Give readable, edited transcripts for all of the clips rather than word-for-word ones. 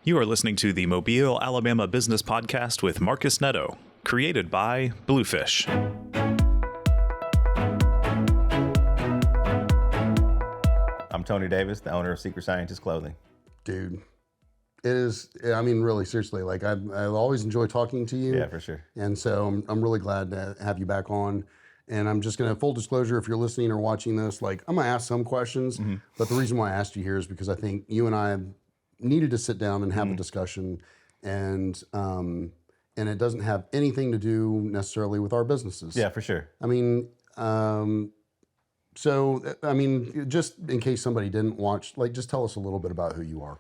You are listening to the Mobile, Alabama Business Podcast with Marcus Netto, created by Bluefish. I'm Tony Davis, the owner of Secret Scientist Clothing. Dude, it is, I mean, really, seriously, like I always enjoy talking to you. Yeah, for sure. And so I'm really glad to have you back on. And I'm just going to, full disclosure, if you're listening or watching this, like I'm going to ask some questions, but the reason why I asked you here is because I think you and I needed to sit down and have a discussion, and it doesn't have anything to do necessarily with our businesses. Yeah, for sure. I mean, just in case somebody didn't watch, like, just tell us a little bit about who you are.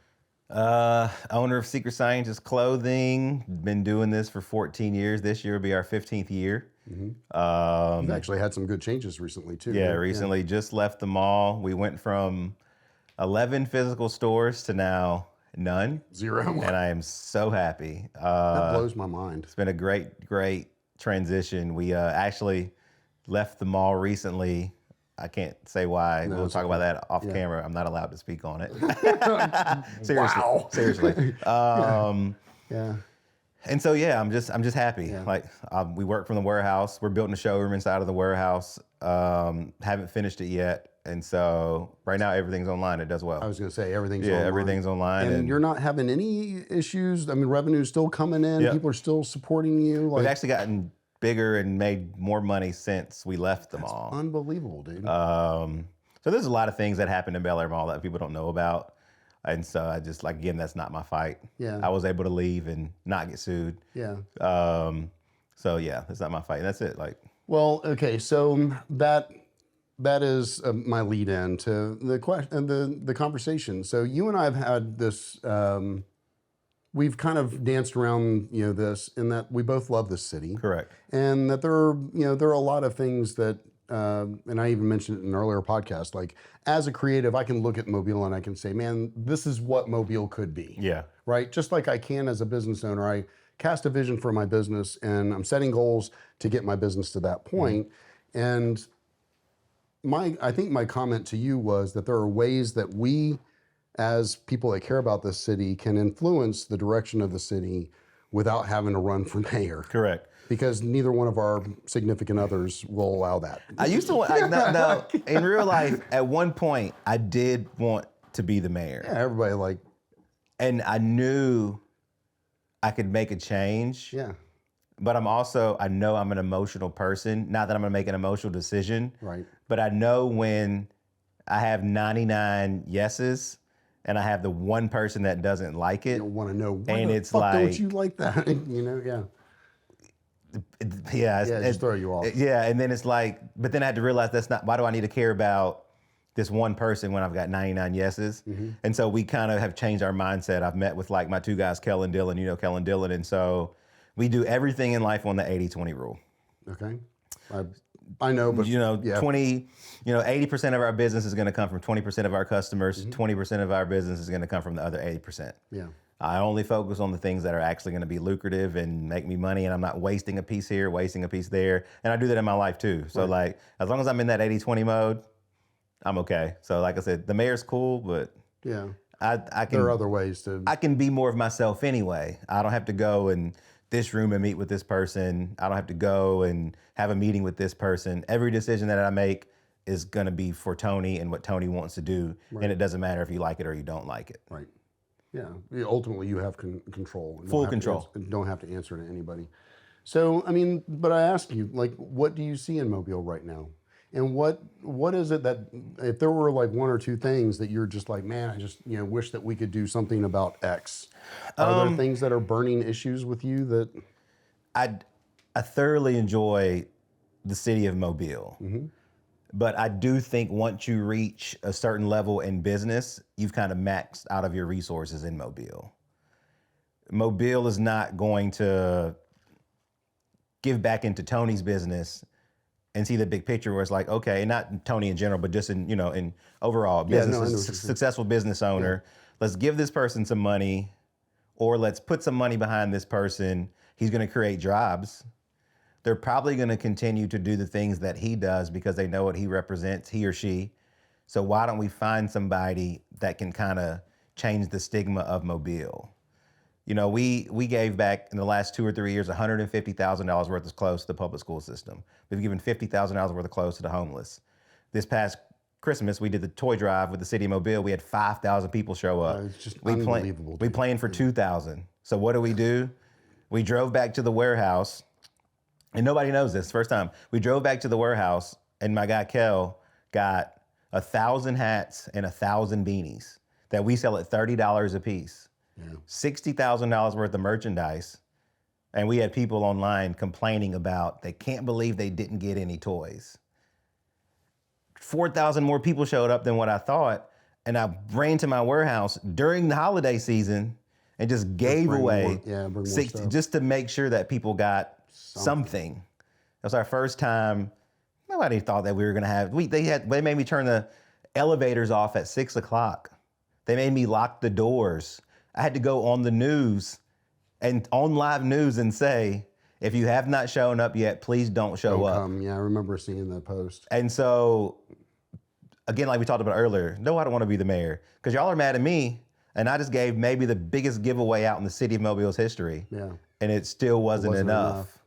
Owner of Secret Scientist Clothing. Been doing this for 14 years. This year will be our 15th year. You've actually had some good changes recently, too. Yeah, right? recently just left the mall. We went from 11 physical stores to now none. 0. And I am so happy. That blows my mind. It's been a great transition. We actually left the mall recently. I can't say why. We'll talk about that off camera. I'm not allowed to speak on it. Seriously. Wow. Seriously. Yeah. And so, yeah, I'm just happy. Yeah. Like, we work from the warehouse. We're building a showroom inside of the warehouse. Haven't finished it yet. And so right now everything's online. It does well. I was going to say everything's online. Everything's online. And you're not having any issues? I mean, revenue's still coming in. Yep. People are still supporting you. We've actually gotten bigger and made more money since we left the mall. Unbelievable, dude. So there's a lot of things that happened in Bel Air Mall that people don't know about. And so I just, like, again, that's not my fight. Yeah. I was able to leave and not get sued. Yeah. So yeah, that's not my fight. That's it. Like, Well, okay, so that is my lead in to the question, the conversation. So you and I have had this. We've kind of danced around, this, in that we both love this city. correct. And that there are a lot of things that, and I even mentioned it in an earlier podcast, like as a creative, I can look at Mobile and I can say, man, this is what Mobile could be. Yeah. Right? Just like I can as a business owner, I cast a vision for my business and I'm setting goals to get my business to that point. And I think my comment to you was that there are ways that we, as people that care about this city, can influence the direction of the city without having to run for mayor. Correct. Because neither one of our significant others will allow that. I used to want, no, in real life, at one point, I did want to be the mayor. Yeah, everybody like, And I knew I could make a change. yeah, But I know I'm an emotional person. Not that I'm gonna make an emotional decision. right. But I know when I have 99 yeses and I have the one person that doesn't like it. You don't want to know, why And the it's fuck like, don't you like that? Yeah. yeah, Just throw you off. Yeah, and then it's like, but then I had to realize why do I need to care about this one person when I've got 99 yeses? And so we kind of have changed our mindset. I've met with like my two guys, Kellen Dillon, Kellen Dillon. And so we do everything in life on the 80-20 rule. Okay. I know, but yeah. 80% of our business is going to come from 20% of our customers. 20% of our business is going to come from the other 80%. Yeah. I only focus on the things that are actually going to be lucrative and make me money, and I'm not wasting a piece here, wasting a piece there. And I do that in my life too. So like, as long as I'm in that 80-20 mode, I'm okay. So like I said, the mayor's cool, but Yeah. I can. There are other ways to. I can be more of myself anyway. I don't have to go in this room and meet with this person. I don't have to go and have a meeting with this person. Every decision that I make is going to be for Tony and what Tony wants to do. Right. And it doesn't matter if you like it or you don't like it. Right. Yeah. Ultimately, you have control. You Full don't have to control. don't have to answer to anybody. So, I mean, but I ask you, like, what do you see in Mobile right now? And what is it that, if there were like one or two things that you're just like, man, I just wish that we could do something about X. Are there things that are burning issues with you that? I thoroughly enjoy the city of Mobile. But I do think once you reach a certain level in business, you've kind of maxed out of your resources in Mobile. Mobile is not going to give back into Tony's business and see the big picture where it's like, okay, not Tony in general, but just in, in overall business, successful business owner, let's give this person some money, or let's put some money behind this person. He's going to create jobs. They're probably going to continue to do the things that he does because they know what he represents, he or she. So why don't we find somebody that can kind of change the stigma of Mobile? You know, we gave back in the last 2 or 3 years $150,000 worth of clothes to the public school system. We've given $50,000 worth of clothes to the homeless. This past Christmas, we did the toy drive with the city of Mobile. We had 5,000 people show up. It's just we unbelievable. We planned for 2,000. So what do? We drove back to the warehouse, and nobody knows this. First time we drove back to the warehouse, and my guy Kel got 1,000 hats and 1,000 beanies that we sell at $30 a piece. Yeah. $60,000 worth of merchandise. And we had people online complaining about they can't believe they didn't get any toys. 4,000 more people showed up than what I thought. And I ran to my warehouse during the holiday season and just gave away bring more 60 stuff. just to make sure that people got something. That was our first time. Nobody thought that we were gonna have. They made me turn the elevators off at 6 o'clock. They made me lock the doors. I had to go on the news and on live news and say, if you have not shown up yet, please don't show up. Yeah, I remember seeing that post. And so, again, like we talked about earlier, no, I don't want to be the mayor because y'all are mad at me. And I just gave maybe the biggest giveaway out in the city of Mobile's history. Yeah. And it still wasn't enough.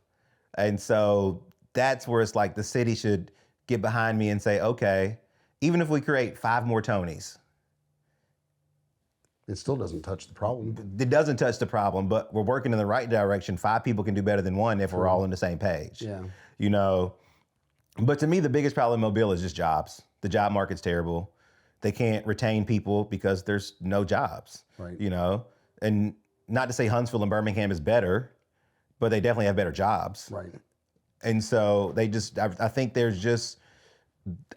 And so that's where it's like the city should get behind me and say, okay, even if we create 5 more Tonys, It still doesn't touch the problem. it doesn't touch the problem, but we're working in the right direction. 5 people can do better than 1 if we're all on the same page. Yeah. You know, but to me, the biggest problem in Mobile is just jobs. The job market's terrible. They can't retain people because there's no jobs. Right. You know, and not to say Huntsville and Birmingham is better, but they definitely have better jobs. Right. And so they just, I think there's just,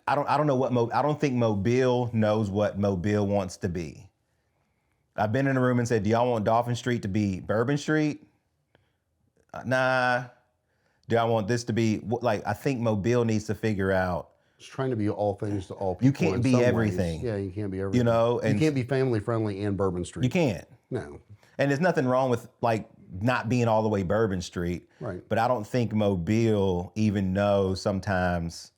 I don't know what, I don't think Mobile knows what Mobile wants to be. I've been in a room and said, do y'all want Dolphin Street to be Bourbon Street? Nah. Do I want this to be, like, I think Mobile needs to figure out. It's trying to be all things to all people. You can't in be some ways. everything. Yeah, you can't be everything. You know, you and can't be family friendly and Bourbon Street. you can't. No. And there's nothing wrong with, like, not being all the way Bourbon Street. Right. But I don't think Mobile even knows sometimes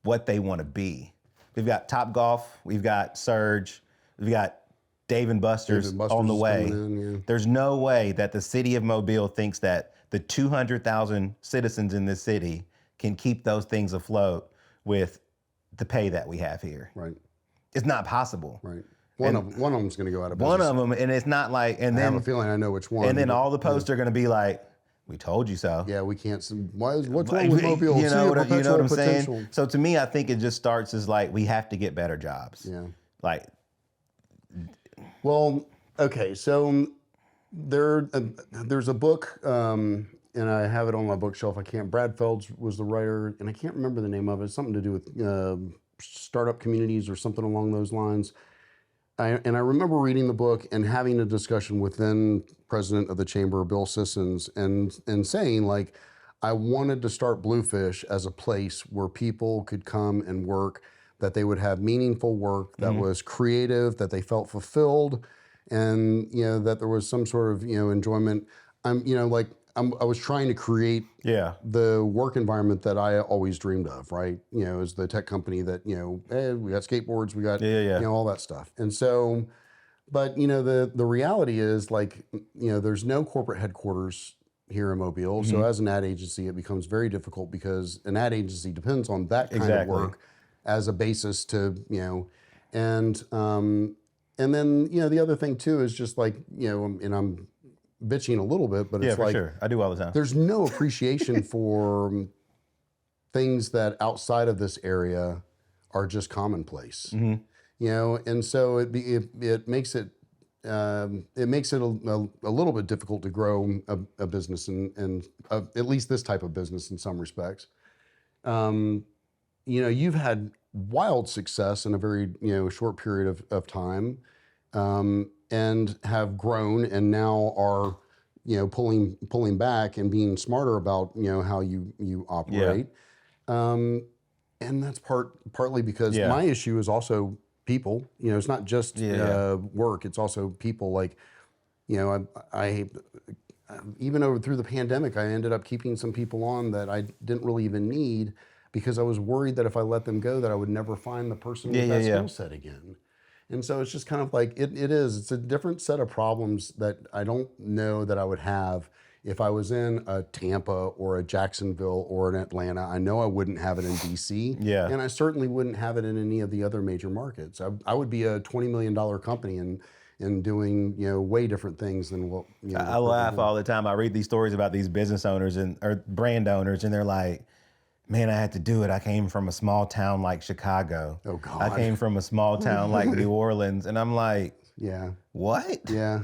what they want to be. We've got Topgolf, we've got Surge, we've got Dave and Buster's, on the is way. coming in, yeah. There's no way that the city of Mobile thinks that the 200,000 citizens in this city can keep those things afloat with the pay that we have here. Right. It's not possible. Right. One of them's going to go out of business. One of them, and it's not like, and I then have a feeling I know which one. and then but- all the posts are going to be like, "We told you so." Yeah, we can't. What's wrong with Mobile? You know what I'm Perpetual saying? potential. So to me, I think it just starts as like we have to get better jobs. Yeah. Like, Well, okay, so there's a book, and I have it on my bookshelf. Brad Felds was the writer, and I can't remember the name of it. It's something to do with startup communities or something along those lines. I remember reading the book and having a discussion with then president of the chamber, Bill Sissons, and saying, like, I wanted to start Bluefish as a place where people could come and work, that they would have meaningful work that was creative, that they felt fulfilled, and that there was some sort of enjoyment. I was trying to create yeah, the work environment that I always dreamed of, right? As the tech company that, hey, we got skateboards, we got, all that stuff. And so, but, the reality is, like, there's no corporate headquarters here in Mobile. So as an ad agency, it becomes very difficult because an ad agency depends on that kind of work as a basis to, and then, the other thing too is just like, and I'm bitching a little bit, but yeah, it's for like, sure. I do all the time. there's no appreciation for things that outside of this area are just commonplace, and so it makes it a little bit difficult to grow a business and at least this type of business in some respects. You've had wild success in a very short period of time, and have grown and now are pulling back and being smarter about how you operate. And that's partly because my issue is also people. It's not just work; it's also people. Like, I even through the pandemic, I ended up keeping some people on that I didn't really even need because I was worried that if I let them go, that I would never find the person with that skill set again. And so it's just kind of like, it's a different set of problems that I don't know that I would have if I was in a Tampa or a Jacksonville or an Atlanta. I know I wouldn't have it in DC. Yeah. And I certainly wouldn't have it in any of the other major markets. I would be a $20 million company and doing, way different things than what, I laugh all the time. I read these stories about these business owners or brand owners, and they're like, man, I had to do it. I came from a small town like Chicago. Oh, God. I came from a small town like New Orleans. And I'm like, Yeah. what? Yeah.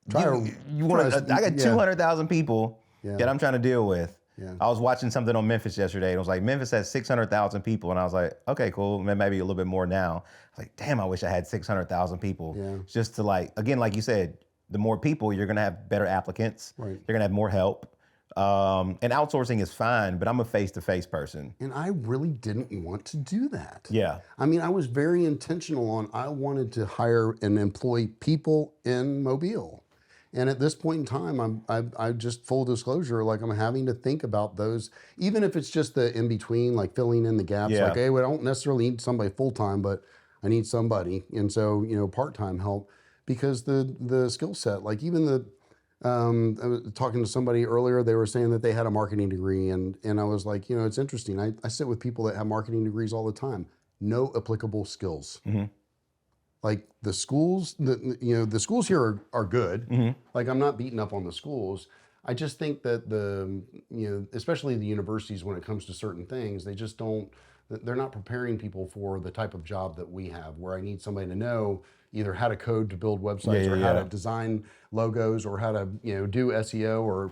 You want to? I got 200,000 people that I'm trying to deal with. Yeah. I was watching something on Memphis yesterday, and it was like Memphis has 600,000 people, and I was like, okay, cool, maybe a little bit more now. I was like, damn, I wish I had 600,000 people. Yeah. Just to again, like you said, the more people, you're gonna have better applicants. Right. You're gonna have more help. And outsourcing is fine, but I'm a face-to-face person. And I really didn't want to do that. Yeah. I mean, I was very intentional on I wanted to hire and employ people in Mobile. And at this point in time, I just full disclosure, like I'm having to think about those, even if it's just the in between, like filling in the gaps. Yeah. Like, hey, we don't necessarily need somebody full time, but I need somebody, and so part time help, because the skill set, like even I was talking to somebody earlier, they were saying that they had a marketing degree, and I was like, it's interesting. I sit with people that have marketing degrees all the time. No applicable skills. Mm-hmm. Like the schools, the schools here are good. Mm-hmm. Like I'm not beating up on the schools. I just think that especially the universities, when it comes to certain things, they just don't. They're not preparing people for the type of job that we have, where I need somebody to know either how to code to build websites, or how to design logos, or how to do SEO, or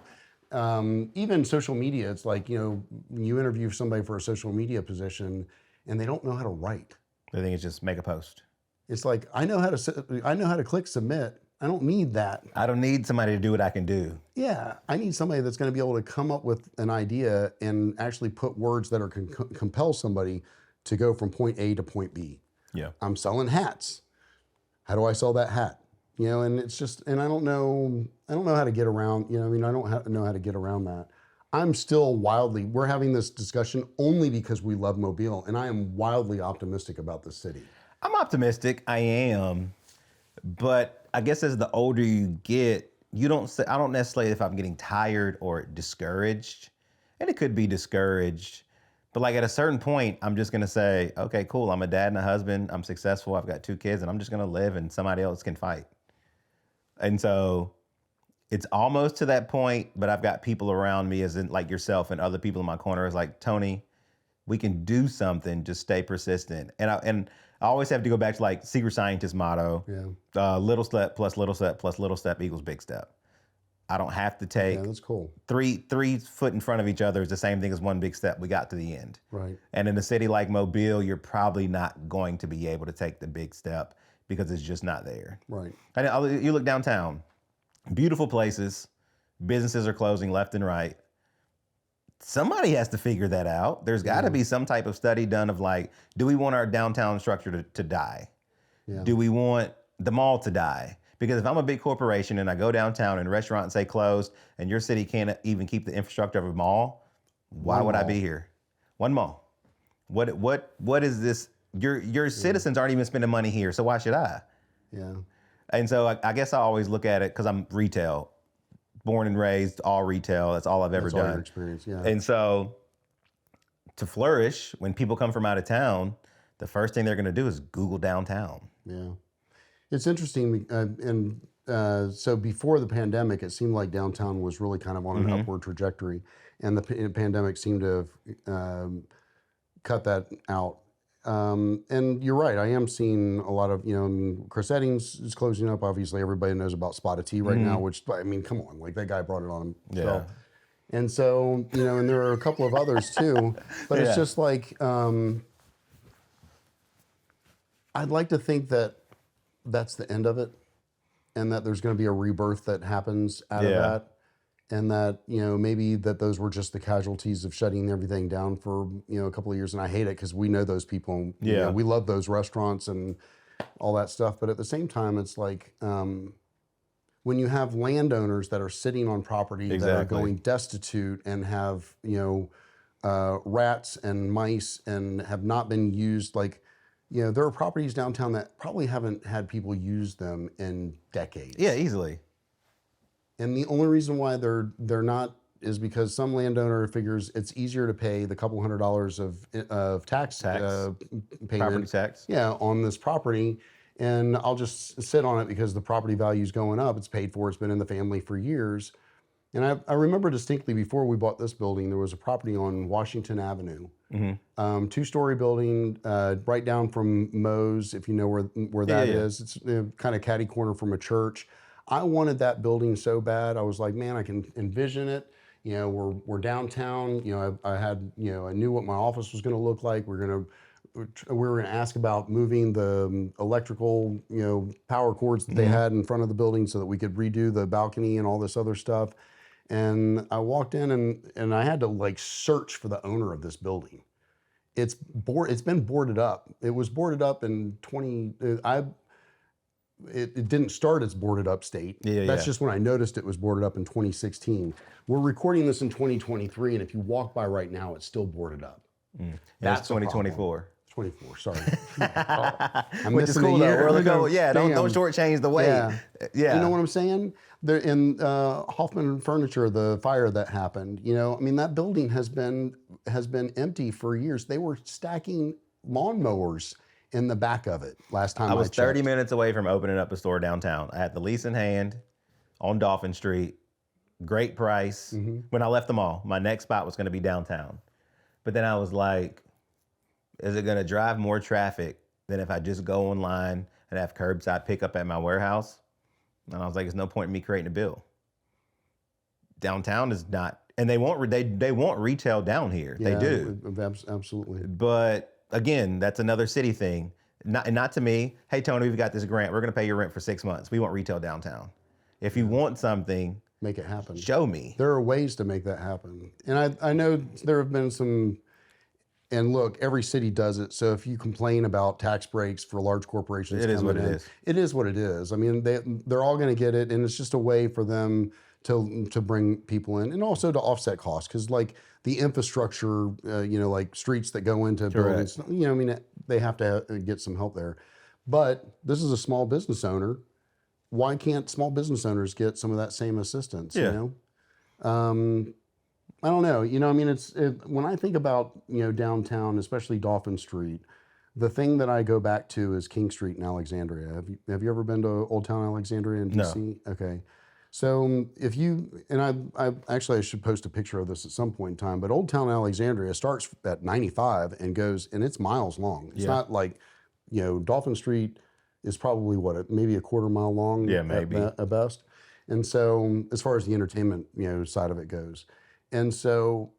even social media. It's like you interview somebody for a social media position, and they don't know how to write. I think it's just make a post. It's like I know how to click submit. I don't need that. I don't need somebody to do what I can do. Yeah, I need somebody that's going to be able to come up with an idea and actually put words that are compel somebody to go from point A to point B. Yeah. I'm selling hats. How do I sell that hat? And it's just, and I don't know how to get around. I don't know how to get around that. I'm still we're having this discussion only because we love Mobile, and I am wildly optimistic about this city. I'm optimistic. I am, but I guess as the older you get, I don't necessarily if I'm getting tired or discouraged, and it could be discouraged, but like at a certain point, I'm just gonna say, okay, cool. I'm a dad and a husband. I'm successful. I've got 2 kids, and I'm just gonna live, and somebody else can fight. And so it's almost to that point, but I've got people around me, as in like yourself and other people in my corner, is like, Tony, we can do something. Just stay persistent. And I always have to go back to like Secret Scientist motto. Yeah. Little step plus little step plus little step equals big step. I don't have to take Yeah, that's cool. three foot in front of each other is the same thing as one big step. We got to the end. Right. And in a city like Mobile, you're probably not going to be able to take the big step because it's just not there. Right. And you look downtown, beautiful places, businesses are closing left and right. Somebody has to figure that out. There's got to be some type of study done of like, do we want our downtown structure to die? Yeah. Do we want the mall to die? Because if I'm a big corporation and I go downtown and restaurants say closed and your city can't even keep the infrastructure of a mall, why would I be here? One mall. What is this? Your citizens aren't even spending money here, so why should I? Yeah. And so I guess I always look at it because I'm retail, born and raised, all retail. That's all I've ever That's all done. your experience, yeah. And so to flourish, when people come from out of town, the first thing they're going to do is Google downtown. Yeah. It's interesting. So before the pandemic, it seemed like downtown was really kind of on an upward trajectory. And the pandemic seemed to have cut that out. And you're right. I am seeing a lot of, Chris Eddings is closing up. Obviously, everybody knows about Spotted Tea right now, which, I mean, come on. Like, that guy brought it on himself. Yeah. And so, and there are a couple of others too. But it's just like, I'd like to think that that's the end of it, and that there's going to be a rebirth that happens out of that, and that maybe that those were just the casualties of shutting everything down for a couple of years. And I hate it because we know those people. We love those restaurants and all that stuff. But at the same time, it's like when you have landowners that are sitting on property that are going destitute and have rats and mice and have not been used, like you know, there are properties downtown that probably haven't had people use them in decades. Yeah, easily. And the only reason why they're not is because some landowner figures it's easier to pay the couple $100s of tax payment, Property tax. yeah, on this property, and I'll just sit on it because the property value is going up. It's paid for. It's been in the family for years. And I remember distinctly before we bought this building, there was a property on Washington Avenue, two-story building, right down from Moe's, if you know where that is. It's kind of catty corner from a church. I wanted that building so bad. I was like, man, I can envision it. You know, we're downtown. You know, I had, you know, I knew what my office was going to look like. We were going to ask about moving the electrical, you know, power cords that they had in front of the building so that we could redo the balcony and all this other stuff. And I walked in and I had to like search for the owner of this building. It's been boarded up. It was boarded up in it didn't start as boarded up state. That's just when I noticed it was boarded up in 2016. We're recording this in 2023, and if you walk by right now, it's still boarded up. That's 2024. 24, sorry. I'm Which is missing a cool though. year. Don't shortchange the weight. Yeah. You know what I'm saying? There in Hoffman Furniture, the fire that happened, you know, I mean, that building has been empty for years. They were stacking lawnmowers in the back of it last time I was checked. 30 minutes away from opening up a store downtown. I had the lease in hand on Dolphin Street. Great price. When I left the mall, my next spot was going to be downtown. But then I was like, is it going to drive more traffic than if I just go online and have curbside pickup at my warehouse? And I was like, there's no point in me creating a bill. Downtown is not, and they want retail down here. Yeah, they do. Absolutely. But again, that's another city thing. Not to me. Hey, Tony, we've got this grant. We're going to pay your rent for 6 months. We want retail downtown. If you want something, make it happen. Show me. There are ways to make that happen. And I know there have been some, and look, every city does it. So if you complain about tax breaks for large corporations, it is what it is. It is what it is. I mean, they're all going to get it, and it's just a way for them to bring people in, and also to offset costs, because like the infrastructure, you know, like streets that go into buildings, you know, I mean, they have to get some help there. But this is a small business owner. Why can't small business owners get some of that same assistance? Yeah. You know. I don't know. You know, I mean, when I think about, you know, downtown, especially Dolphin Street, the thing that I go back to is King Street in Alexandria. Have you ever been to Old Town Alexandria in DC? No. Okay. So if you, and I should post a picture of this at some point in time, but Old Town Alexandria starts at 95 and goes, and it's miles long. It's not like, you know, Dolphin Street is probably maybe a quarter mile long. Yeah, maybe. At best. And so as far as the entertainment, you know, side of it goes. And so,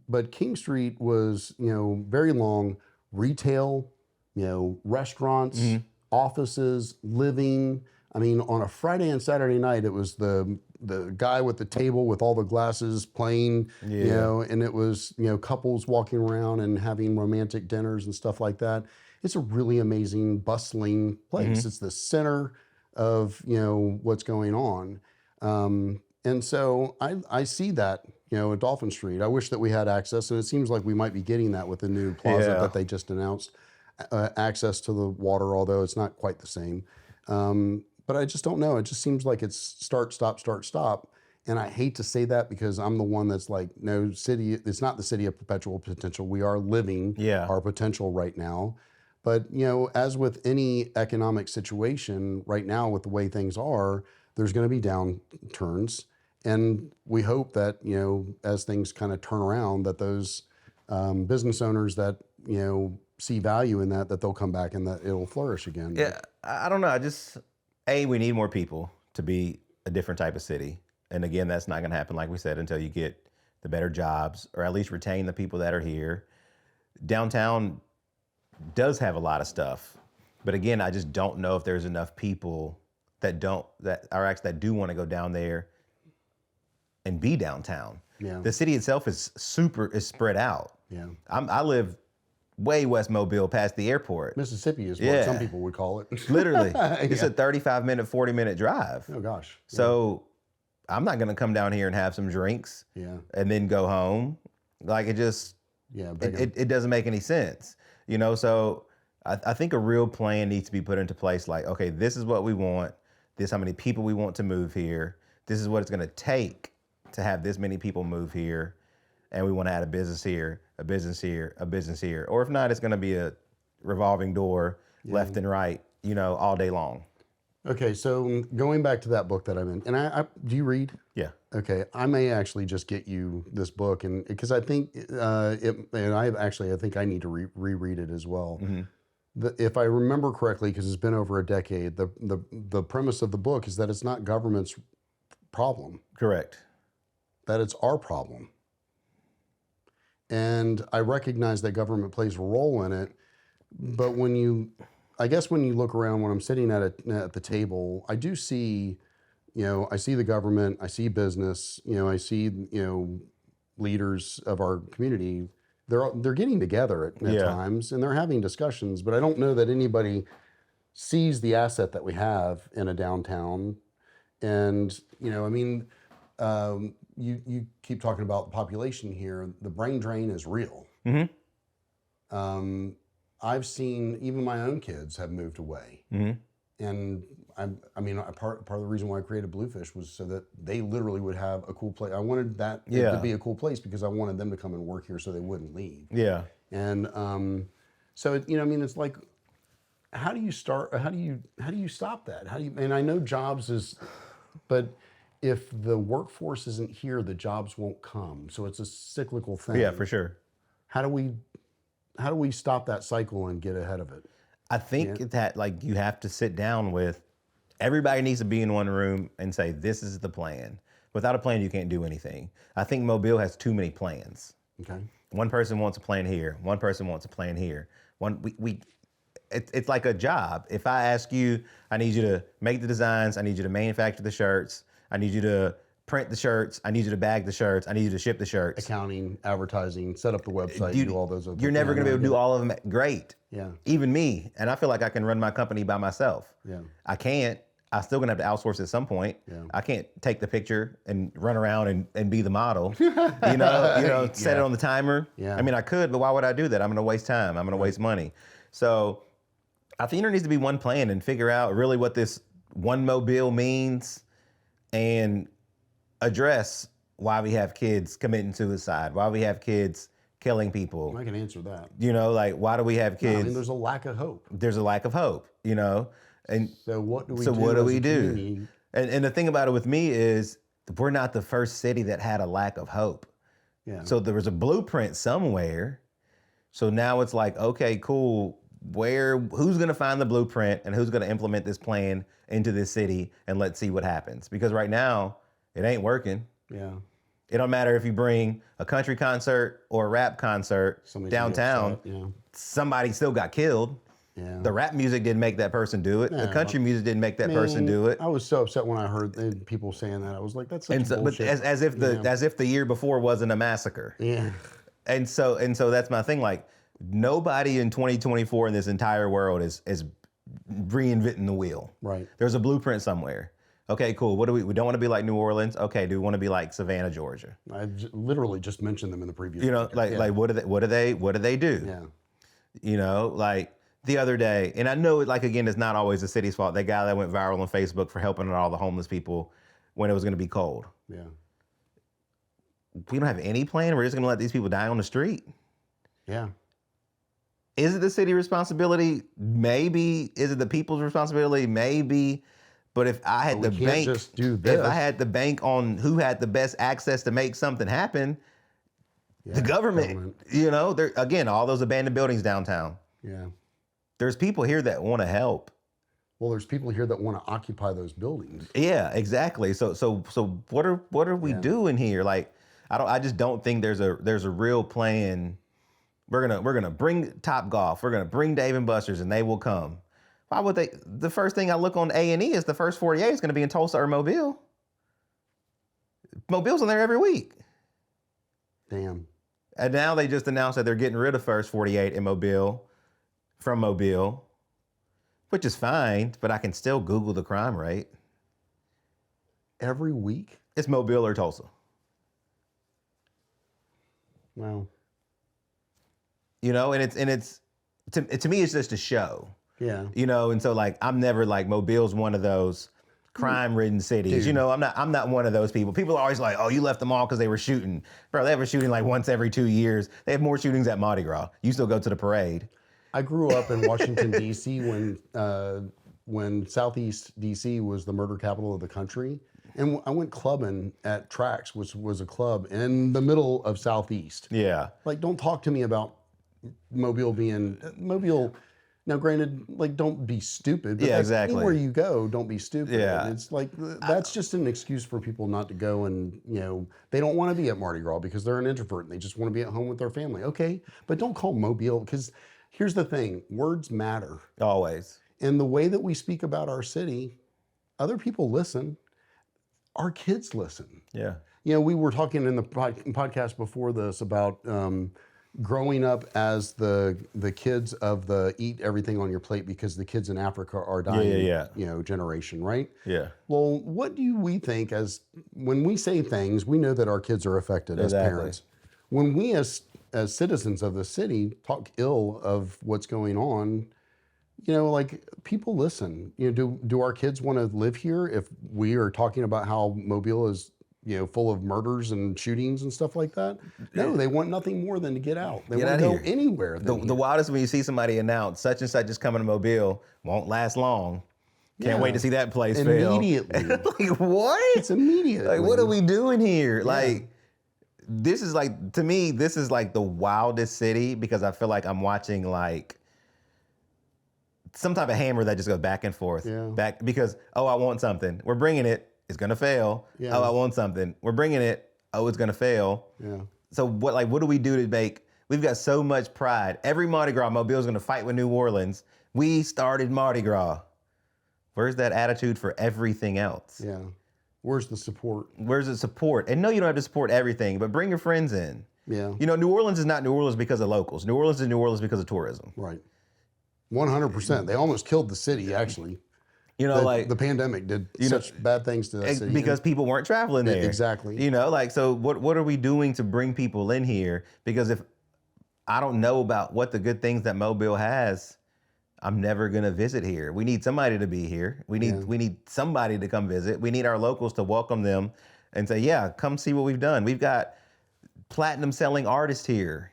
but King Street was, you know, very long, retail, you know, restaurants, offices, living. I mean, on a Friday and Saturday night, it was the guy with the table with all the glasses playing, you know, and it was, you know, couples walking around and having romantic dinners and stuff like that. It's a really amazing, bustling place. It's the center of, you know, what's going on. And so I see that, you know, at Dolphin Street. I wish that we had access, and it seems like we might be getting that with the new plaza that they just announced, access to the water, although it's not quite the same. But I just don't know. It just seems like it's start, stop. And I hate to say that because I'm the one that's like, no, city, it's not the city of perpetual potential. We are living our potential right now. But, you know, as with any economic situation right now with the way things are, there's going to be downturns. And we hope that, you know, as things kind of turn around, that those business owners that, you know, see value in that they'll come back and that it'll flourish again. Yeah, I don't know. We need more people to be a different type of city. And again, that's not going to happen, like we said, until you get the better jobs or at least retain the people that are here. Downtown does have a lot of stuff. But again, I just don't know if there's enough people that do want to go down there and be downtown. Yeah. The city itself is spread out. Yeah. I live way West Mobile past the airport. Mississippi is what some people would call it. Literally. It's a 35-minute, 40-minute drive. Oh, gosh. So I'm not going to come down here and have some drinks and then go home. Like, it just, it doesn't make any sense. You know, so I think a real plan needs to be put into place. Like, okay, this is what we want. This is how many people we want to move here. This is what it's going to take to have this many people move here. And we want to add a business here, a business here, a business here. Or if not, it's going to be a revolving door left and right, all day long. Okay, so going back to that book that I'm in, and I do you read? Yeah. Okay, I may actually just get you this book, and because I think I think I need to reread it as well. If I remember correctly, because it's been over a decade, the premise of the book is that it's not government's problem, Correct. that it's our problem. And I recognize that government plays a role in it, but when you look around, when I'm sitting at the table, I do see, I see the government, I see business, I see, leaders of our community. They're getting together at times, and they're having discussions, but I don't know that anybody sees the asset that we have in a downtown. And, you keep talking about the population here. The brain drain is real. I've seen even my own kids have moved away. And part of the reason why I created Bluefish was so that they literally would have a cool place. I wanted that to be a cool place because I wanted them to come and work here so they wouldn't leave. Yeah. And so it's like, how do you start? How do you stop that? And I know jobs is, but if the workforce isn't here, the jobs won't come. So it's a cyclical thing. Yeah, for sure. How do we stop that cycle and get ahead of it? I think that you have to sit down with everybody needs to be in one room and say, this is the plan. Without a plan, you can't do anything. I think Mobile has too many plans. Okay. One person wants a plan here. One person wants a plan here. It's like a job. If I ask you, I need you to make the designs. I need you to manufacture the shirts. I need you to print the shirts. I need you to bag the shirts. I need you to ship the shirts. Accounting, advertising, set up the website, do all those other things. You're never going to be able to do all of them great. Yeah. Even me. And I feel like I can run my company by myself. Yeah. I can't. I'm still going to have to outsource at some point. Yeah. I can't take the picture and run around and be the model. Set it on the timer. Yeah. I mean, I could, but why would I do that? I'm going to waste time. I'm going to waste money. So I think there needs to be one plan and figure out really what this one Mobile means and address why we have kids committing suicide, why we have kids killing people. I can answer that. Why do we have kids? There's a lack of hope. There's a lack of hope, And so what do we do? So what do we do? Community? And the thing about it with me is we're not the first city that had a lack of hope. Yeah. So there was a blueprint somewhere. So now it's like, okay, cool. Who's going to find the blueprint and who's going to implement this plan into this city, and let's see what happens. Because right now it ain't working. Yeah. It don't matter if you bring a country concert or a rap concert downtown. Yeah. Somebody still got killed. Yeah. The rap music didn't make that person do it. The country music didn't make that person do it. I was so upset when I heard people saying that. I was like, that's such bullshit. But as if the year before wasn't a massacre. Yeah. And so that's my thing. Like, nobody in 2024 in this entire world is reinventing the wheel. Right. There's a blueprint somewhere. Okay, cool. What do we don't want to be like New Orleans? Okay, do we want to be like Savannah, Georgia? I literally just mentioned them in the previous. What do they do? Yeah. The other day, and I know again, it's not always the city's fault. That guy that went viral on Facebook for helping all the homeless people when it was going to be cold. Yeah. We don't have any plan. We're just going to let these people die on the street. Yeah. Is it the city responsibility? Maybe. Is it the people's responsibility? Maybe. But if I had if I had the bank on who had the best access to make something happen, the government. Again, all those abandoned buildings downtown. Yeah. There's people here that want to help. Well, there's people here that want to occupy those buildings. Yeah, exactly. So what are we doing here? I just don't think there's a real plan. We're gonna bring Topgolf. We're gonna bring Dave and Buster's, and they will come. Why would they? The first thing I look on A&E is the first 48 is going to be in Tulsa or Mobile. Mobile's in there every week. Damn. And now they just announced that they're getting rid of first 48 in Mobile, from Mobile, which is fine, but I can still Google the crime rate. Every week? It's Mobile or Tulsa. Wow. And it's to me, it's just a show. Yeah. You know, and so like I'm never like Mobile's one of those crime-ridden cities. Dude. You know, I'm not one of those people. People are always like, "Oh, you left them all because they were shooting." Bro, they were shooting like once every 2 years. They have more shootings at Mardi Gras. You still go to the parade. I grew up in Washington D.C. when Southeast D.C. was the murder capital of the country, and I went clubbing at Trax, which was a club in the middle of Southeast. Yeah. Like, don't talk to me about Mobile being Mobile. Now, granted, like, don't be stupid. But Yeah, like, exactly. Anywhere you go, don't be stupid. Yeah. It's like that's just an excuse for people not to go, and they don't want to be at Mardi Gras because they're an introvert and they just want to be at home with their family. Okay, but don't call Mobile, because here's the thing: words matter, Always. and the way that we speak about our city, other people listen. Our kids listen. Yeah. We were talking in the podcast before this about growing up as the kids of the eat everything on your plate because the kids in Africa are dying, generation, right? Yeah. Well, what do we think as when we say things, we know that our kids are affected as Exactly. parents. When we as citizens of the city talk ill of what's going on, like people listen. Do our kids want to live here if we are talking about how Mobile is full of murders and shootings and stuff like that? No, they want nothing more than to get out. They want to go anywhere. The wildest when you see somebody announce such and such is coming to Mobile, won't last long. Can't wait to see that place fail. Immediately. Like, what? It's immediately. Like, what are we doing here? Like, this is like, to me, this is like the wildest city because I feel like I'm watching like some type of hammer that just goes back and forth. Yeah. Back because, oh, I want something. We're bringing it. It's gonna fail. Yeah. Oh, I want something. We're bringing it. Oh, it's gonna fail. Yeah. So what do we do to make? We've got so much pride. Every Mardi Gras, Mobile's gonna fight with New Orleans. We started Mardi Gras. Where's that attitude for everything else? Yeah. Where's the support? Where's the support? And no, you don't have to support everything, but bring your friends in. Yeah. New Orleans is not New Orleans because of locals. New Orleans is New Orleans because of tourism. Right. 100%. They almost killed the city, actually. The pandemic did such bad things to that city. Because people weren't traveling there. Exactly. So what are we doing to bring people in here? Because if I don't know about what the good things that Mobile has, I'm never gonna visit here. We need somebody to be here. We need somebody to come visit. We need our locals to welcome them and say, yeah, come see what we've done. We've got platinum selling artists here.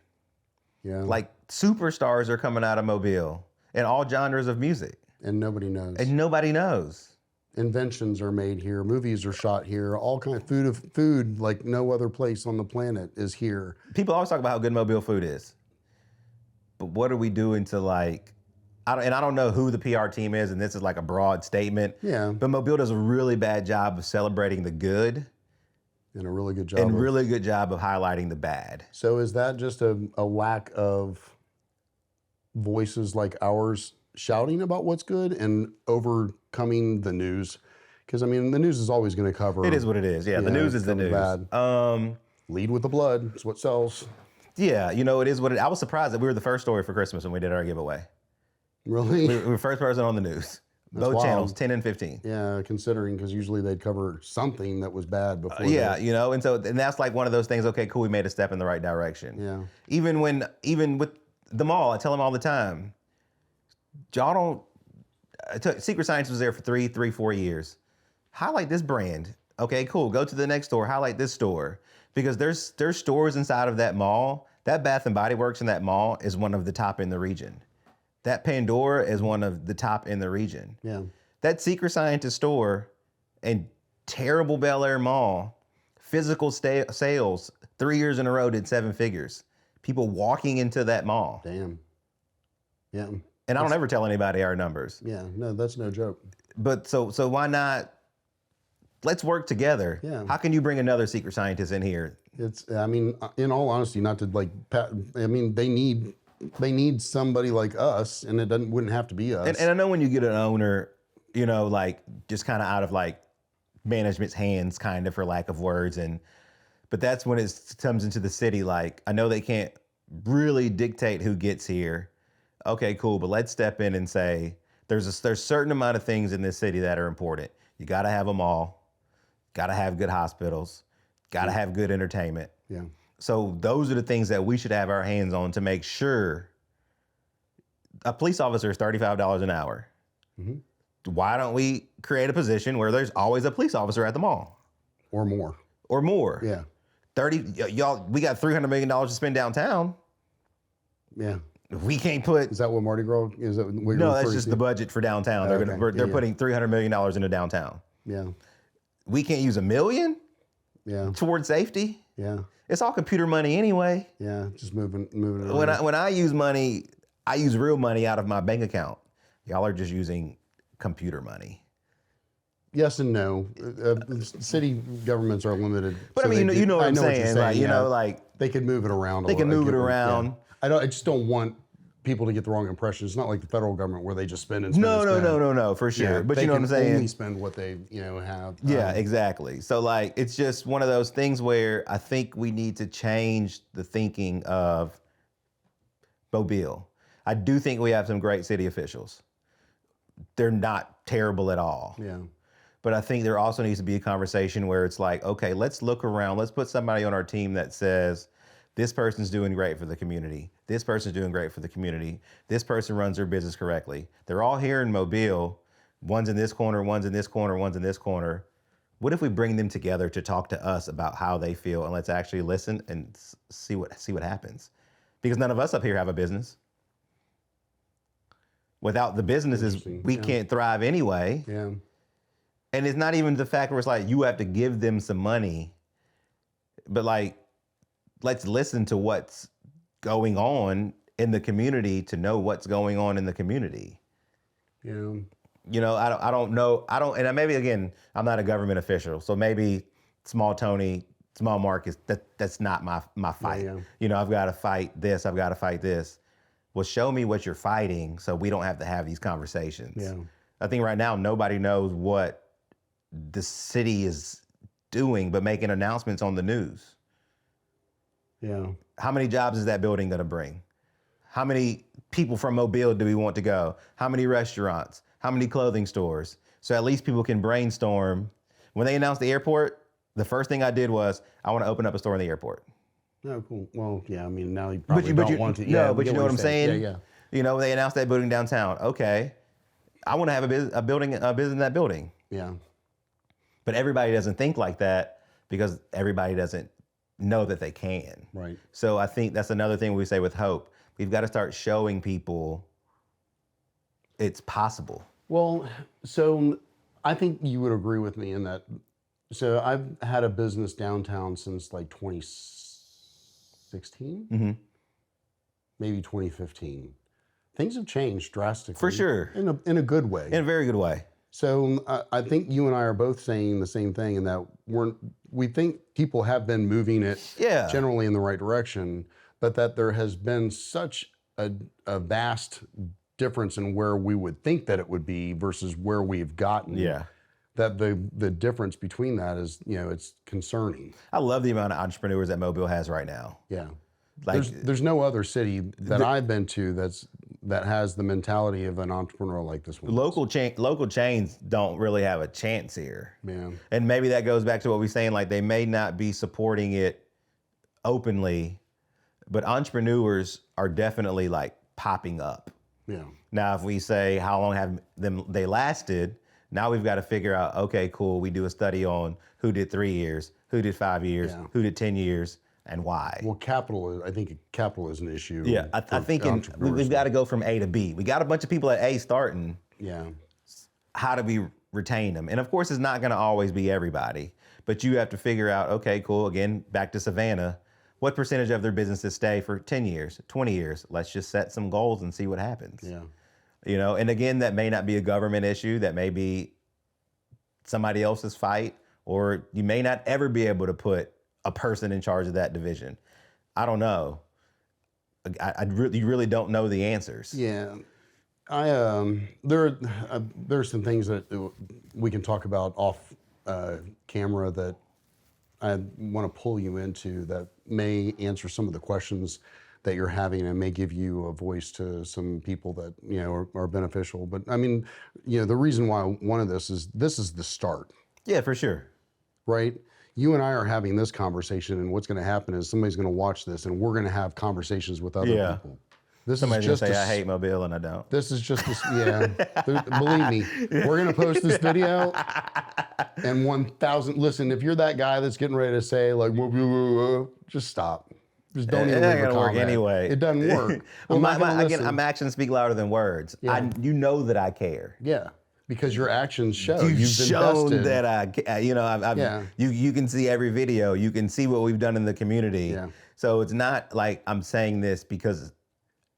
Yeah. Like superstars are coming out of Mobile in all genres of music. And nobody knows. And nobody knows. Inventions are made here. Movies are shot here. All kind of food like no other place on the planet is here. People always talk about how good Mobile food is. But what are we doing to like, I don't know who the PR team is, and this is like a broad statement. Yeah. But Mobile does a really bad job of celebrating the good. And a really good job. And really good job of highlighting the bad. So is that just a lack of voices like ours shouting about what's good and overcoming the news? Because the news is always going to cover. It is what it is. Yeah, the news is the news. Bad. Lead with the blood. It's what sells. Yeah, it is what it. I was surprised that we were the first story for Christmas when we did our giveaway. Really? We were first person on the news. Both wild. channels, 10 and 15. Yeah, considering because usually they'd cover something that was bad before. And that's like one of those things. Okay, cool, we made a step in the right direction. Yeah. Even with the mall, I tell them all the time, y'all don't. Secret Science was there for 4 years. Highlight this brand. Okay, cool. Go to the next store. Highlight this store because there's stores inside of that mall. That Bath and Body Works in that mall is one of the top in the region. That Pandora is one of the top in the region. Yeah. That Secret Scientist store and terrible Bel Air Mall, physical sales 3 years in a row did 7 figures. People walking into that mall. Damn. Yeah. And I don't ever tell anybody our numbers. Yeah. No, that's no joke. But so why not? Let's work together. Yeah. How can you bring another Secret Scientist in here? It's. In all honesty, not to like. They need somebody like us, and wouldn't have to be us. And I know when you get an owner, like just kind of out of like management's hands, kind of for lack of words, but that's when it comes into the city. Like I know they can't really dictate who gets here. Okay, cool, but let's step in and say there's a certain amount of things in this city that are important. You got to have them all. Got to have good hospitals. Got to have good entertainment. Yeah. So those are the things that we should have our hands on to make sure a police officer is $35 an hour. Why don't we create a position where there's always a police officer at the mall Or more. or more? Yeah. 30, y'all, we got $300 million to spend downtown. Yeah. We can't put. Is that what Mardi Gras is? That what you're No, that's referring just to? the budget for downtown. Okay. They're Yeah. putting $300 million into downtown. Yeah. We can't use $1 million Yeah. towards safety. Yeah. It's all computer money anyway. Yeah. Just moving it around. When I use money, I use real money out of my bank account. Y'all are just using computer money. Yes and no. City governments are limited. But so I mean, they you know what I'm you're saying. Like, you know, like they can move it around. they can move it around. I just don't want people to get the wrong impression. It's not like the federal government where they just spend and spend. and spend. No, for sure. Yeah, but they you know what can I'm saying. Only spend what they have. Yeah, exactly. So like, it's just one of those things where I think we need to change the thinking of Mobile. I do think we have some great city officials. They're not terrible at all. Yeah. But I think there also needs to be a conversation where it's like, okay, let's look around. Let's put somebody on our team that says, this person's doing great for the community. This person's doing great for the community. This person runs their business correctly. They're all here in Mobile. One's in this corner, one's in this corner, one's in this corner. What if we bring them together to talk to us about how they feel, and let's actually listen and see what happens? Because none of us up here have a business. Without the businesses, we can't thrive anyway. Yeah. And it's not even the fact where it's like you have to give them some money, but like, let's listen to what's going on in the community to know what's going on in the community. Yeah. You know, I don't know. And maybe again, I'm not a government official, so maybe small Tony, small Marcus, that's not my fight. Yeah. You know, I've got to fight this. I've got to fight this. Well, show me what you're fighting, so we don't have to have these conversations. Yeah. I think right now nobody knows what the city is doing, but making announcements on the news. Yeah. How many jobs is that building going to bring? How many people from Mobile do we want to go? How many restaurants? How many clothing stores? So at least people can brainstorm. When they announced the airport, the first thing I did was, I want to open up a store in the airport. No, cool. Well, yeah, I mean, now you probably don't want to. No, but you know what I'm saying? Yeah, yeah. You know, they announced that building downtown. Okay, I want to have a business in that building. Yeah. But everybody doesn't think like that because everybody doesn't know that they can. Right. So I think that's another thing we say with Hope. We've got to start showing people it's possible. Well, so I think you would agree with me in that. So I've had a business downtown since like 2016, maybe 2015. Things have changed drastically. For sure. In a good way. In a very good way. So I think you and I are both saying the same thing in that we think people have been moving it generally in the right direction, but that there has been such a vast difference in where we would think that it would be versus where we've gotten. Yeah. That the difference between that is, it's concerning. I love the amount of entrepreneurs that Mobile has right now. Yeah. Like, There's no other city that I've been to that has the mentality of an entrepreneur like this one. local chains don't really have a chance here. Yeah. And maybe that goes back to what we're saying, like they may not be supporting it openly, but entrepreneurs are definitely like popping up. Yeah. Now, if we say how long have they lasted, now we've got to figure out, okay, cool, we do a study on who did 3 years, who did 5 years, who did 10 years, and why. Well, I think capital is an issue. Yeah, I think we've got to go from A to B. We got a bunch of people at A starting. Yeah. How do we retain them? And of course, it's not going to always be everybody, but you have to figure out, okay, cool, again, back to Savannah, what percentage of their businesses stay for 10 years, 20 years? Let's just set some goals and see what happens. Yeah. You know, and again, that may not be a government issue, that may be somebody else's fight, or you may not ever be able to put a person in charge of that division. I don't know. You really don't know the answers. Yeah. There's some things that we can talk about off camera that I want to pull you into that may answer some of the questions that you're having and may give you a voice to some people that are beneficial. But I mean, the reason why I wanted this is the start. Yeah, for sure. Right? You and I are having this conversation, and what's going to happen is somebody's going to watch this, and we're going to have conversations with other people. This Somebody's is gonna just say I hate Mobile and I don't. This is just this, yeah. Believe me, we're gonna post this video, and 1,000. Listen, if you're that guy that's getting ready to say like, just stop. Just don't even It leave ain't a gonna work comment. It It doesn't work. Well, again, actions speak louder than words. Yeah. You know that I care. yeah, because your actions show. You've shown invested. that Yeah. you can see every video. You can see what we've done in the community. Yeah. So it's not like I'm saying this because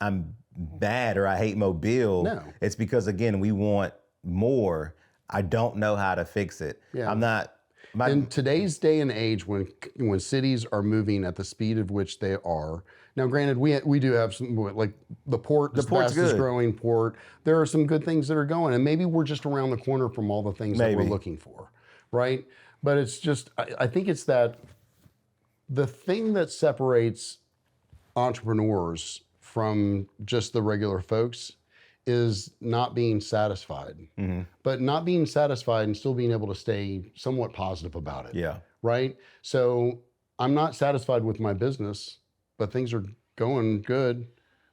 I'm bad or I hate Mobile. No. It's because, again, we want more. I don't know how to fix it. Yeah. I'm not. In today's day and age, when cities are moving at the speed of which they are, now granted, we do have some, like the port, the port's fastest good. growing port. There are some good things that are going, and maybe we're just around the corner from all the things that we're Maybe. looking for, right? But it's just, I think it's that the thing that separates entrepreneurs from just the regular folks is not being satisfied, but not being satisfied and still being able to stay somewhat positive about it. Yeah. Right. So I'm not satisfied with my business, but things are going good,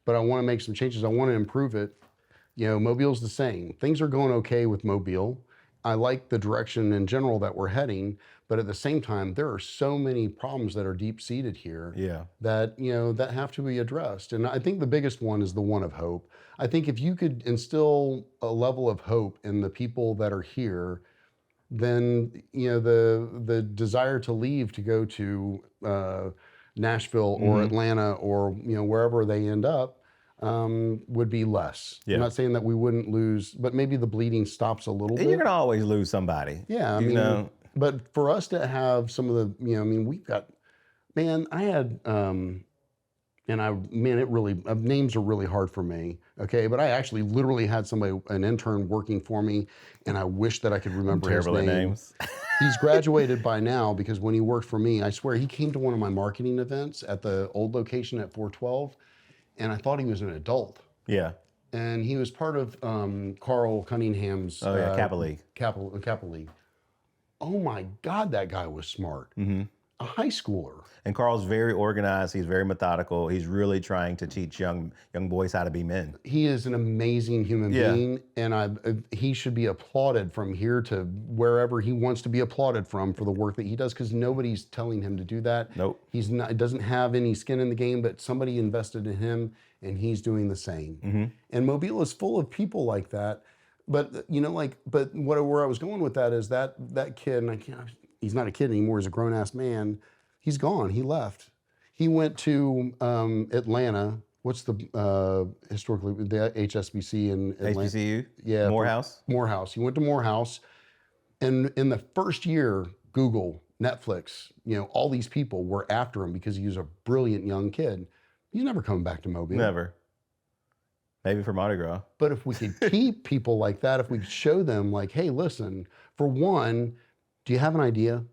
but I want to make some changes. I want to improve it. You know, Mobile's the same. Things are going okay with Mobile. I like the direction in general that we're heading, but at the same time, there are so many problems that are deep-seated here Yeah. that, you know, that have to be addressed. And I think the biggest one is the one of hope. I think if you could instill a level of hope in the people that are here, then, you know, the desire to leave to go to Nashville or Atlanta or, you know, wherever they end up, would be less. Yeah. I'm not saying that we wouldn't lose, but maybe the bleeding stops a little And bit. you're gonna always lose somebody. Yeah, I You mean, know. but for us to have some of the, you know, I mean, we've got, man, I had, it really, names are really hard for me, okay? But I actually literally had somebody, an intern working for me, and I wish that I could remember his Terrible at name. names. He's graduated by now because when he worked for me, I swear he came to one of my marketing events at the old location at 412, and I thought he was an adult. Yeah. And he was part of Carl Cunningham's Oh yeah. Kappa League. Kappa League. Oh my God, that guy was smart. A high schooler. And Carl's very organized. He's very methodical. He's really trying to teach young boys how to be men. He is an amazing human Yeah. being, and he should be applauded from here to wherever he wants to be applauded from for the work that he does, because nobody's telling him to do that. Nope. He's not, doesn't have any skin in the game, but somebody invested in him, and he's doing the same. And Mobile is full of people like that. But you know, where I was going with that is that kid, and he's not a kid anymore. He's a grown ass man. He's gone. He left. He went to Atlanta. What's the historically the HSBC in Atlanta? HBCU. Yeah, Morehouse. Morehouse. He went to Morehouse, and in the first year, Google, Netflix, you know, all these people were after him because he was a brilliant young kid. He's never coming back to Mobile. Never. Maybe for Mardi Gras. But if we could keep people like that, if we could show them like, hey, listen, for one, do you have an idea?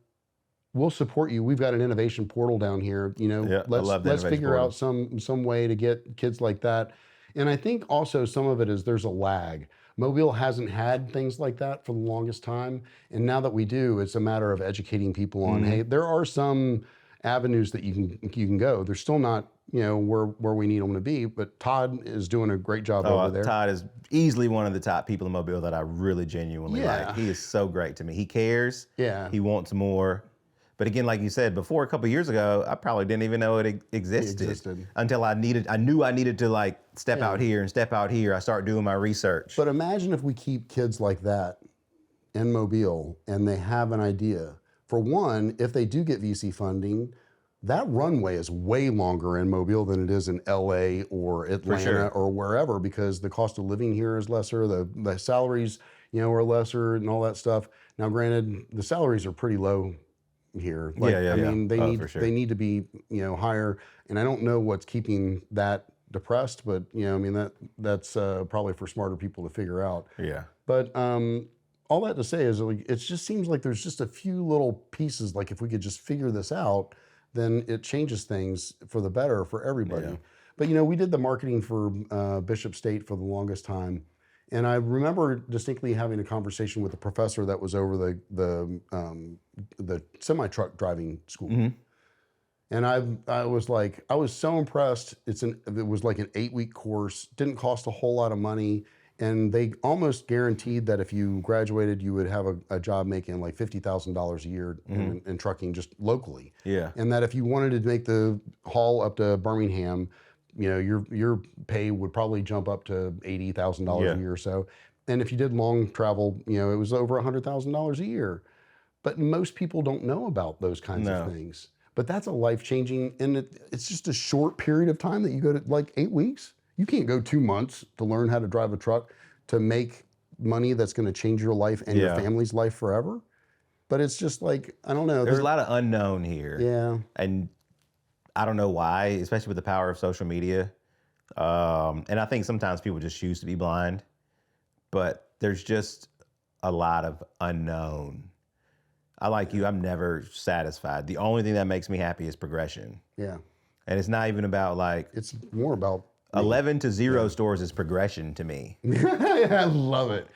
We'll support you. We've got an innovation portal down here. You know, Yeah, I love the let's innovation figure portal. out some way to get kids like that. And I think also some of it is there's a lag. Mobile hasn't had things like that for the longest time. And now that we do, it's a matter of educating people on, hey, there are some avenues that you can go. They're still not, you know, where we need them to be, but Todd is doing a great job over there. Todd is easily one of the top people in Mobile that I really genuinely Yeah. like. He is so great to me. He cares. Yeah. He wants more. But again, like you said, before a couple of years ago, I probably didn't even know it existed. Until I knew I needed to like step out here and step out here. I start doing my research. But imagine if we keep kids like that in Mobile and they have an idea. For one, if they do get VC funding, that runway is way longer in Mobile than it is in LA or Atlanta sure. or wherever, because the cost of living here is lesser, the salaries, you know, are lesser and all that stuff. Now, granted, the salaries are pretty low here. Yeah. I mean, For sure. they need to be, you know, higher. And I don't know what's keeping that depressed, but you know, I mean, that's probably for smarter people to figure out. Yeah. But all that to say is, like, it just seems like there's just a few little pieces. Like if we could just figure this out, then it changes things for the better for everybody. Yeah. But you know, we did the marketing for Bishop State for the longest time, and I remember distinctly having a conversation with the professor that was over the semi truck driving school, And I was so impressed. It was like an 8-week course, didn't cost a whole lot of money. And they almost guaranteed that if you graduated, you would have a job making like $50,000 a year in trucking just locally. Yeah. And that if you wanted to make the haul up to Birmingham, your pay would probably jump up to $80,000 a year or so. And if you did long travel, it was over $100,000 a year. But most people don't know about those kinds of things. But that's a life-changing, and it's just a short period of time that you go to, like 8 weeks. You can't go 2 months to learn how to drive a truck to make money that's going to change your life and your family's life forever. But it's just like, I don't know. There's a lot of unknown here. Yeah. And I don't know why, especially with the power of social media. And I think sometimes people just choose to be blind. But there's just a lot of unknown. I like you, I'm never satisfied. The only thing that makes me happy is progression. Yeah. And it's not even about like, It's more about 11 to 0 stores is progression to me. I love it.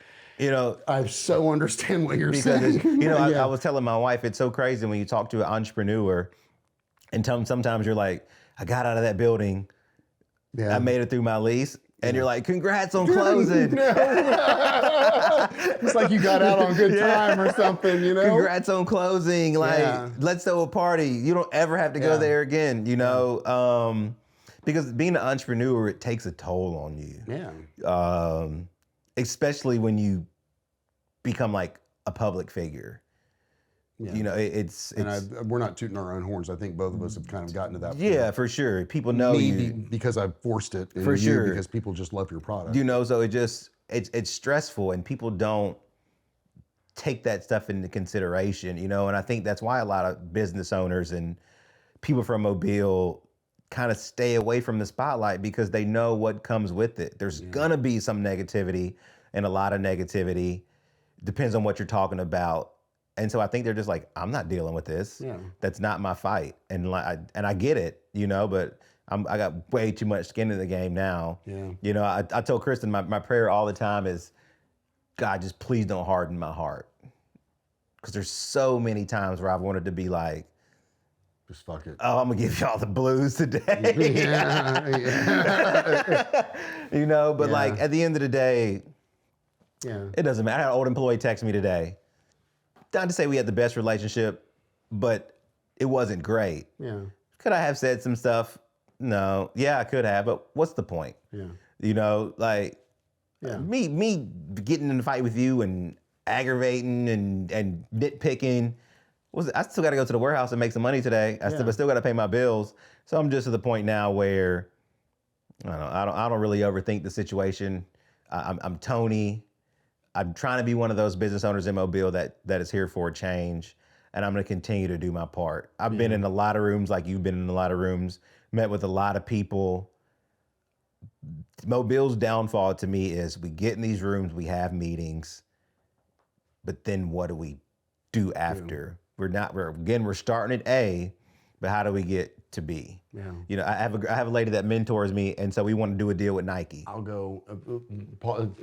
I so understand what you're saying. I was telling my wife, it's so crazy when you talk to an entrepreneur and tell them sometimes you're like, I got out of that building, I made it through my lease. And you're like, congrats on closing. It's like you got out on good time or something, Congrats on closing. Like, let's throw a party. You don't ever have to go there again, because being an entrepreneur, it takes a toll on you. Yeah. Especially when you become like a public figure. Yeah. It's we're not tooting our own horns. I think both of us have kind of gotten to that point. Yeah, for sure. People know you because I forced it. For sure. Because people just love your product. So it's stressful, and people don't take that stuff into consideration, and I think that's why a lot of business owners and people from Mobile kind of stay away from the spotlight, because they know what comes with it. There's gonna be some negativity, and a lot of negativity. Depends on what you're talking about. And so I think they're just like, I'm not dealing with this. Yeah. That's not my fight. And I get it, but I got way too much skin in the game now. Yeah. I told Kristen, my prayer all the time is, God, just please don't harden my heart. Because there's so many times where I've wanted to be like, just fuck it. Oh, I'm gonna give y'all the blues today. But like at the end of the day, it doesn't matter. I had an old employee text me today. Not to say we had the best relationship, but it wasn't great. Yeah. Could I have said some stuff? No. Yeah, I could have, but what's the point? Yeah. Me getting in a fight with you and aggravating and nitpicking. I still got to go to the warehouse and make some money today. I still got to pay my bills. So I'm just to the point now where I don't really overthink the situation. I'm Tony. I'm trying to be one of those business owners in Mobile that is here for a change, and I'm going to continue to do my part. I've been in a lot of rooms, like you've been in a lot of rooms, met with a lot of people. Mobile's downfall to me is we get in these rooms, we have meetings, but then what do we do after? We're starting at A, but how do we get to B? Yeah. I have a lady that mentors me, and so we want to do a deal with Nike. I'll go,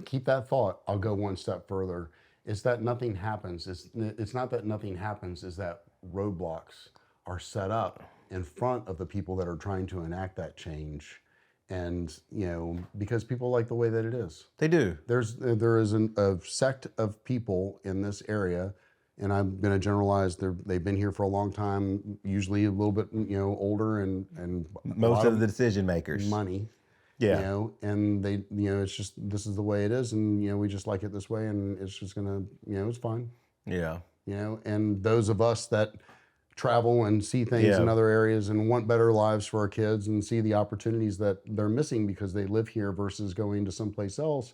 keep that thought. I'll go one step further. It's that nothing happens. It's not that nothing happens, it's that roadblocks are set up in front of the people that are trying to enact that change. And, because people like the way that it is. They do. There is a sect of people in this area, and I'm going to generalize. They've been here for a long time, usually a little bit, older, and most of the decision makers, money. Yeah. And they, it's just, this is the way it is, and we just like it this way, and it's just gonna, it's fine. Yeah. And those of us that travel and see things in other areas and want better lives for our kids and see the opportunities that they're missing because they live here versus going to someplace else.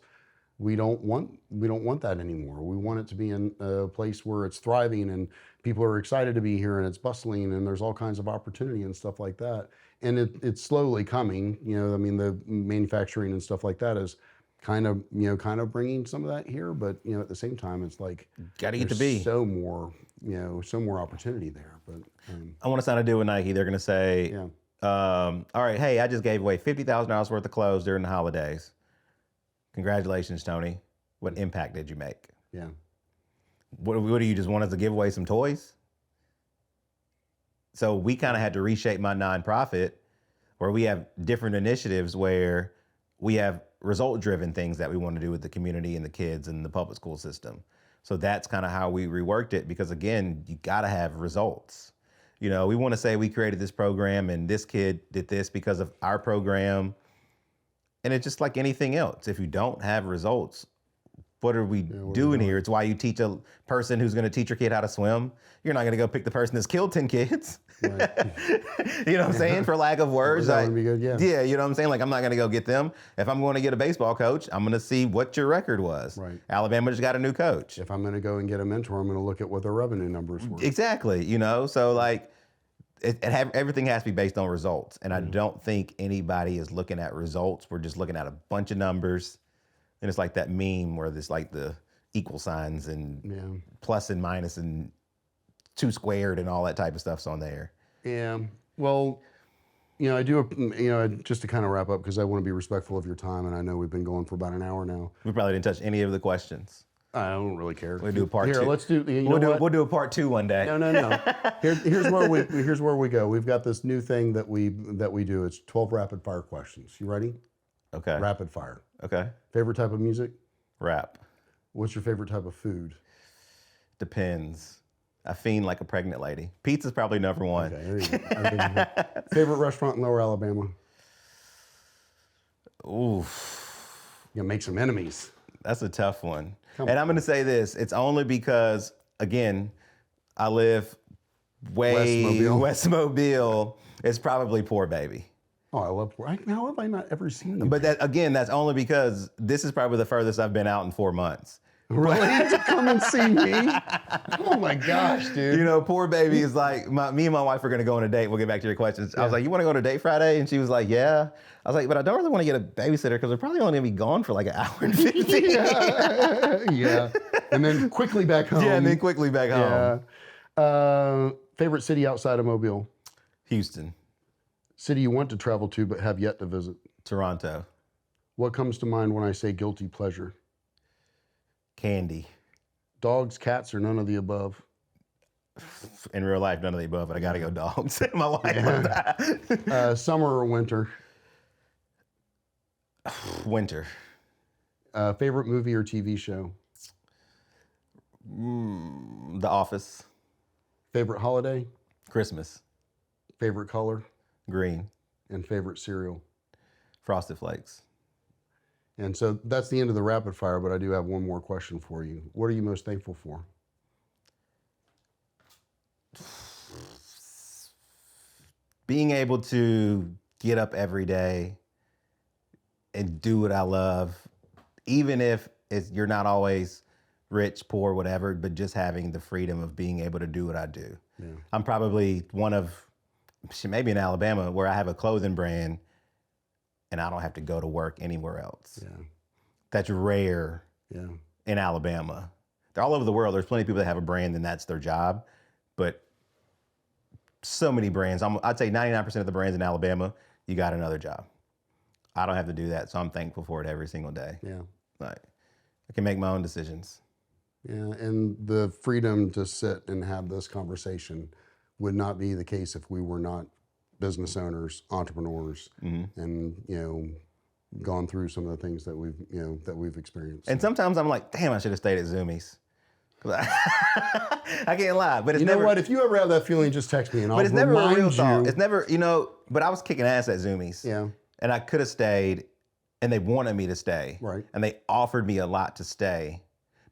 We don't want that anymore. We want it to be in a place where it's thriving and people are excited to be here and it's bustling and there's all kinds of opportunity and stuff like that. And it's slowly coming. The manufacturing and stuff like that is kind of bringing some of that here. But at the same time, it's like gotta get to be so more opportunity there. But I want to sign a deal with Nike. They're gonna say, all right, hey, I just gave away $50,000 worth of clothes during the holidays. Congratulations, Tony. What impact did you make? Yeah. What do you just want us to give away some toys? So we kind of had to reshape my nonprofit where we have different initiatives where we have result-driven things that we want to do with the community and the kids and the public school system. So that's kind of how we reworked it because, again, you got to have results. You know, we want to say we created this program and this kid did this because of our program. And it's just like anything else. If you don't have results, what are we doing here? It's why you teach a person who's going to teach your kid how to swim. You're not going to go pick the person that's killed 10 kids. Right. You know what I'm saying? For lack of words. That would be good, yeah. Yeah, you know what I'm saying? Like, I'm not going to go get them. If I'm going to get a baseball coach, I'm going to see what your record was. Right. Alabama just got a new coach. If I'm going to go and get a mentor, I'm going to look at what their revenue numbers were. Exactly. You know, so like, everything has to be based on results. And I don't think anybody is looking at results. We're just looking at a bunch of numbers. And it's like that meme where there's like the equal signs and plus and minus and 2 squared and all that type of stuff's on there. Yeah. Well, you know, I do, you know, just to kind of wrap up, because I want to be respectful of your time, and I know we've been going for about an hour now. We probably didn't touch any of the questions. I don't really care. We'll do a part 2. Here, let's do. We'll do a part 2 one day. No. Here's where we go. We've got this new thing that we do. It's 12 rapid fire questions. You ready? Okay. Rapid fire. Okay. Favorite type of music? Rap. What's your favorite type of food? Depends. I fiend like a pregnant lady. Pizza's probably number 1. Okay, there you go. Favorite restaurant in Lower Alabama? Oof. You gotta make some enemies. That's a tough one. I'm going to say this. It's only because, again, I live West Mobile. It's probably Poor Baby. Oh, I love Poor. How have I not ever seen you? But that's only because this is probably the furthest I've been out in 4 months. Really? To come and see me? Oh my gosh, dude. You know, Poor Baby is like, me and my wife are going to go on a date. We'll get back to your questions. I was like, you want to go on a date Friday? And she was like, yeah. I was like, but I don't really want to get a babysitter because they're probably only going to be gone for like an hour and 50. Yeah. And then quickly back home. Yeah, and then quickly back home. Yeah. Favorite city outside of Mobile? Houston. City you want to travel to but have yet to visit? Toronto. What comes to mind when I say guilty pleasure? Candy. Dogs, cats, or none of the above? In real life, none of the above, but I got to go dogs. My wife. Summer or winter? Winter. Favorite movie or TV show? The Office. Favorite holiday? Christmas. Favorite color? Green. And favorite cereal? Frosted Flakes. And so that's the end of the rapid fire, but I do have one more question for you. What are you most thankful for? Being able to get up every day and do what I love, even if you're not always rich, poor, whatever, but just having the freedom of being able to do what I do. Yeah. I'm probably one of, maybe in Alabama, where I have a clothing brand and I don't have to go to work anywhere else. Yeah. That's rare in Alabama. They're all over the world. There's plenty of people that have a brand and that's their job, but so many brands. I'd say 99% of the brands in Alabama, you got another job. I don't have to do that, so I'm thankful for it every single day. Yeah. Like, I can make my own decisions. Yeah, and the freedom to sit and have this conversation would not be the case if we were not business owners, entrepreneurs, and gone through some of the things that we've experienced. And sometimes I'm like, damn, I should have stayed at Zoomies. I can't lie, but it's you know never. What? If you ever have that feeling, just text me and I'll But it's never a real thought. you. It's never, But I was kicking ass at Zoomies. Yeah. And I could have stayed, and they wanted me to stay. Right. And they offered me a lot to stay,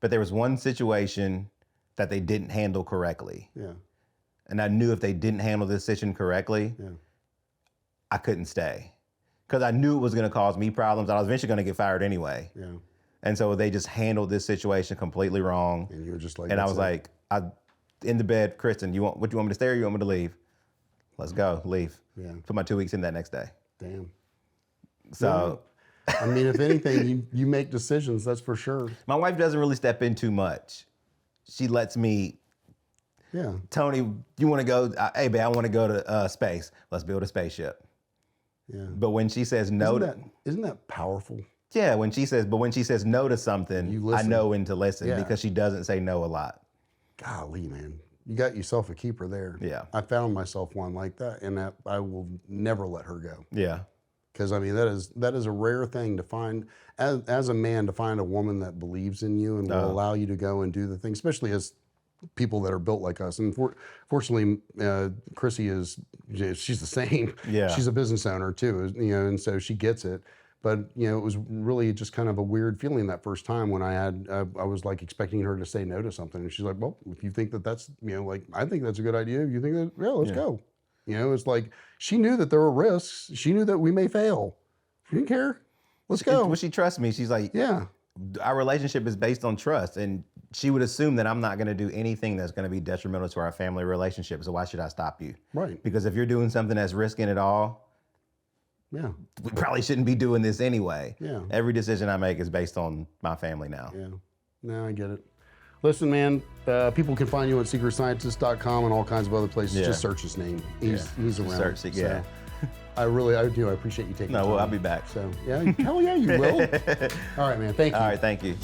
but there was one situation that they didn't handle correctly. Yeah. And I knew if they didn't handle this situation correctly, I couldn't stay. Because I knew it was going to cause me problems. I was eventually going to get fired anyway. Yeah. And so they just handled this situation completely wrong. And you were just like, and I was like, in the bed, Kristen, what you want me to stay or you want me to leave? Let's go, leave. Yeah. Put my 2 weeks in that next day. Damn. So. Yeah. I mean, if anything, you make decisions, that's for sure. My wife doesn't really step in too much. She lets me. Yeah. Tony, you want to go? Hey, babe, I want to go to space. Let's build a spaceship. Yeah. But when she says no, isn't that powerful? Yeah. When she says no to something, I know when to listen because she doesn't say no a lot. Golly, man. you got yourself a keeper there. Yeah. I found myself one like that, and that I will never let her go. Yeah. Because I mean, that is a rare thing to find as a man, to find a woman that believes in you and will allow you to go and do the thing, especially as people that are built like us. And fortunately, Chrissy she's the same. Yeah. She's a business owner too, and so she gets it. But it was really just kind of a weird feeling that first time when I was like expecting her to say no to something, and she's like, "Well, if you think that's like, I think that's a good idea. You think that, yeah, let's go." It's like she knew that there were risks. She knew that we may fail. She didn't care. Let's go. Well, she trusts me. She's like, Yeah. Our relationship is based on trust, and she would assume that I'm not going to do anything that's going to be detrimental to our family relationship. So why should I stop you? Right. Because if you're doing something that's risking it all, Yeah. we probably shouldn't be doing this anyway. Yeah. Every decision I make is based on my family now. Yeah. No, I get it. Listen, man, people can find you at secretscientist.com and all kinds of other places. Yeah. Just search his name. He's around. Search it, yeah. So, I do. I appreciate you taking the time. Well, I'll be back. So, yeah, hell yeah, you will. All right, man. Thank you. All right, thank you.